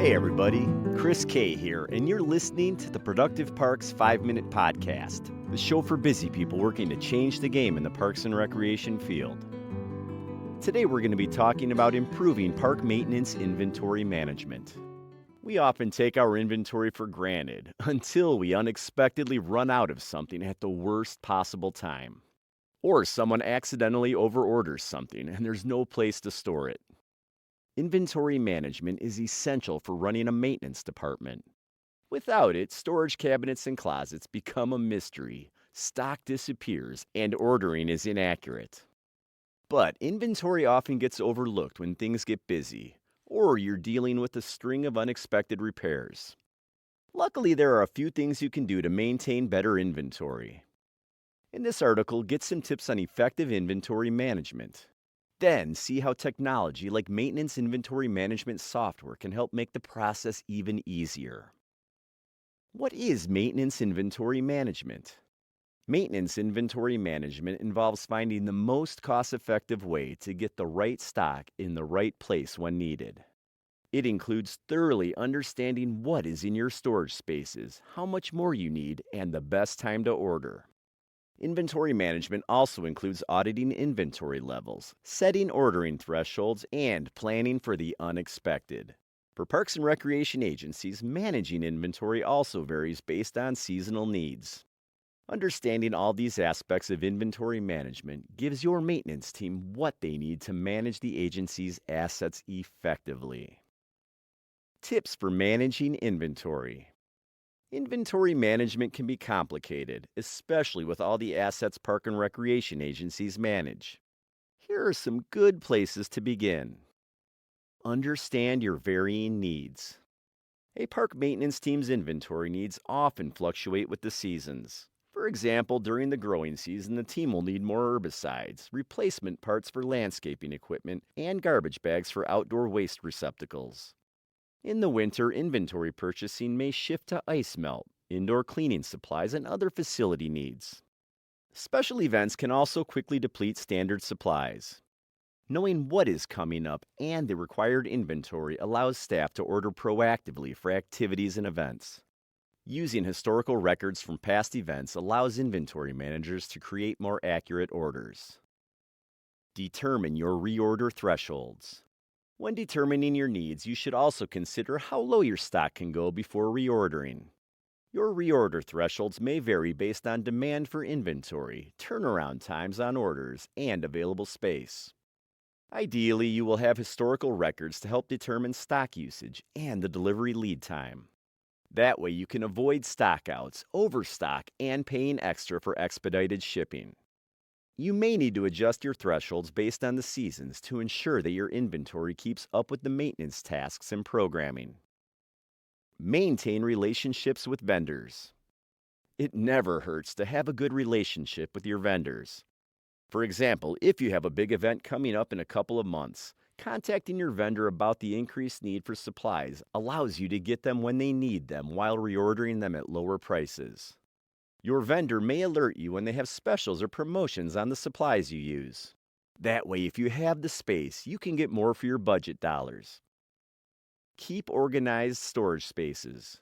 Hey everybody, Chris K here, and you're listening to the Productive Parks 5-Minute Podcast, the show for busy people working to change the game in the parks and recreation field. Today we're going to be talking about improving park maintenance inventory management. We often take our inventory for granted until we unexpectedly run out of something at the worst possible time. Or someone accidentally overorders something and there's no place to store it. Inventory management is essential for running a maintenance department. Without it, storage cabinets and closets become a mystery, stock disappears, and ordering is inaccurate. But inventory often gets overlooked when things get busy, or you're dealing with a string of unexpected repairs. Luckily, there are a few things you can do to maintain better inventory. In this article, get some tips on effective inventory management. Then, see how technology like maintenance inventory management software can help make the process even easier. What is maintenance inventory management? Maintenance inventory management involves finding the most cost-effective way to get the right stock in the right place when needed. It includes thoroughly understanding what is in your storage spaces, how much more you need, and the best time to order. Inventory management also includes auditing inventory levels, setting ordering thresholds, and planning for the unexpected. For parks and recreation agencies, managing inventory also varies based on seasonal needs. Understanding all these aspects of inventory management gives your maintenance team what they need to manage the agency's assets effectively. Tips for managing inventory. Inventory management can be complicated, especially with all the assets park and recreation agencies manage. Here are some good places to begin. Understand your varying needs. A park maintenance team's inventory needs often fluctuate with the seasons. For example, during the growing season, the team will need more herbicides, replacement parts for landscaping equipment, and garbage bags for outdoor waste receptacles. In the winter, inventory purchasing may shift to ice melt, indoor cleaning supplies, and other facility needs. Special events can also quickly deplete standard supplies. Knowing what is coming up and the required inventory allows staff to order proactively for activities and events. Using historical records from past events allows inventory managers to create more accurate orders. Determine your reorder thresholds. When determining your needs, you should also consider how low your stock can go before reordering. Your reorder thresholds may vary based on demand for inventory, turnaround times on orders, and available space. Ideally, you will have historical records to help determine stock usage and the delivery lead time. That way you can avoid stockouts, overstock, and paying extra for expedited shipping. You may need to adjust your thresholds based on the seasons to ensure that your inventory keeps up with the maintenance tasks and programming. Maintain relationships with vendors. It never hurts to have a good relationship with your vendors. For example, if you have a big event coming up in a couple of months, contacting your vendor about the increased need for supplies allows you to get them when they need them while reordering them at lower prices. Your vendor may alert you when they have specials or promotions on the supplies you use. That way, if you have the space, you can get more for your budget dollars. Keep organized storage spaces.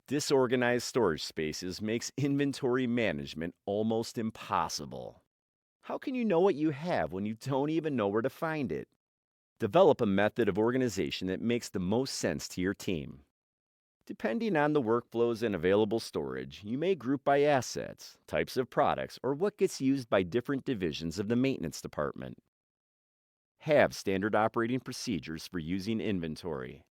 Disorganized storage spaces makes inventory management almost impossible. How can you know what you have when you don't even know where to find it? Develop a method of organization that makes the most sense to your team. Depending on the workflows and available storage, you may group by assets, types of products, or what gets used by different divisions of the maintenance department. Have standard operating procedures for using inventory.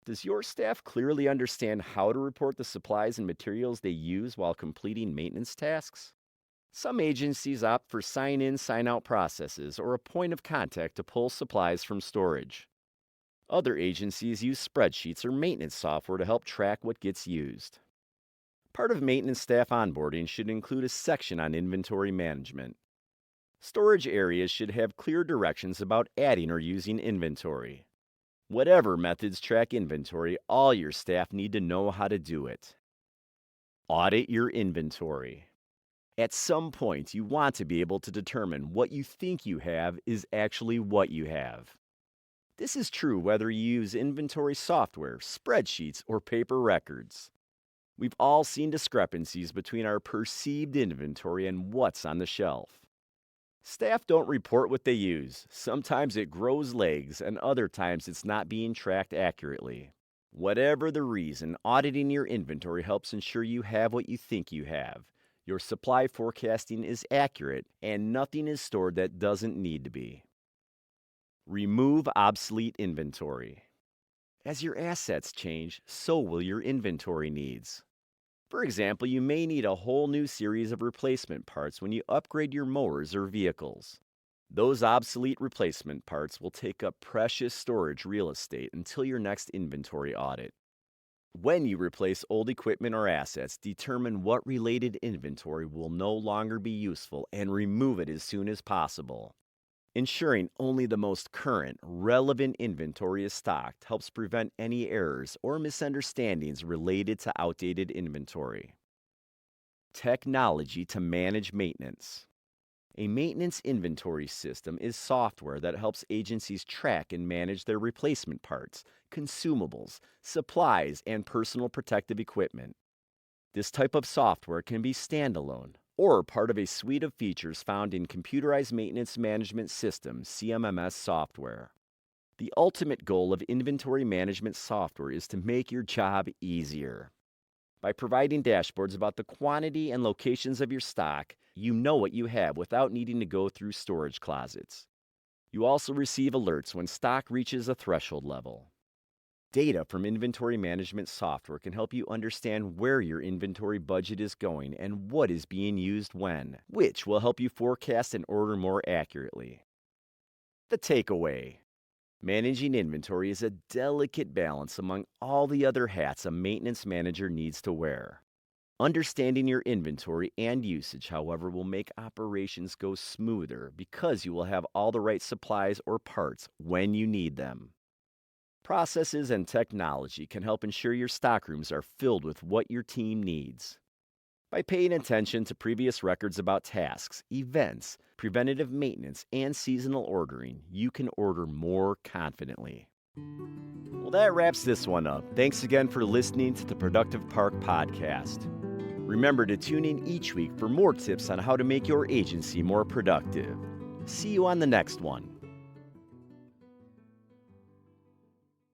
Does your staff clearly understand how to report the supplies and materials they use while completing maintenance tasks? Some agencies opt for sign-in, sign-out processes or a point of contact to pull supplies from storage. Other agencies use spreadsheets or maintenance software to help track what gets used. Part of maintenance staff onboarding should include a section on inventory management. Storage areas should have clear directions about adding or using inventory. Whatever methods track inventory, all your staff need to know how to do it. Audit your inventory. At some point, you want to be able to determine what you think you have is actually what you have. This is true whether you use inventory software, spreadsheets, or paper records. We've all seen discrepancies between our perceived inventory and what's on the shelf. Staff don't report what they use. Sometimes it grows legs, and other times it's not being tracked accurately. Whatever the reason, auditing your inventory helps ensure you have what you think you have. Your supply forecasting is accurate, and nothing is stored that doesn't need to be. Remove obsolete inventory. As your assets change, so will your inventory needs. For example, you may need a whole new series of replacement parts when you upgrade your mowers or vehicles. Those obsolete replacement parts will take up precious storage real estate until your next inventory audit. When you replace old equipment or assets, determine what related inventory will no longer be useful and remove it as soon as possible. Ensuring only the most current, relevant inventory is stocked helps prevent any errors or misunderstandings related to outdated inventory. Technology to manage maintenance. A maintenance inventory system is software that helps agencies track and manage their replacement parts, consumables, supplies, and personal protective equipment. This type of software can be standalone or part of a suite of features found in Computerized Maintenance Management System (CMMS) software. The ultimate goal of inventory management software is to make your job easier. By providing dashboards about the quantity and locations of your stock, you know what you have without needing to go through storage closets. You also receive alerts when stock reaches a threshold level. Data from inventory management software can help you understand where your inventory budget is going and what is being used when, which will help you forecast and order more accurately. The takeaway: managing inventory is a delicate balance among all the other hats a maintenance manager needs to wear. Understanding your inventory and usage, however, will make operations go smoother because you will have all the right supplies or parts when you need them. Processes and technology can help ensure your stockrooms are filled with what your team needs. By paying attention to previous records about tasks, events, preventative maintenance, and seasonal ordering, you can order more confidently. Well, that wraps this one up. Thanks again for listening to the Productive Park Podcast. Remember to tune in each week for more tips on how to make your agency more productive. See you on the next one.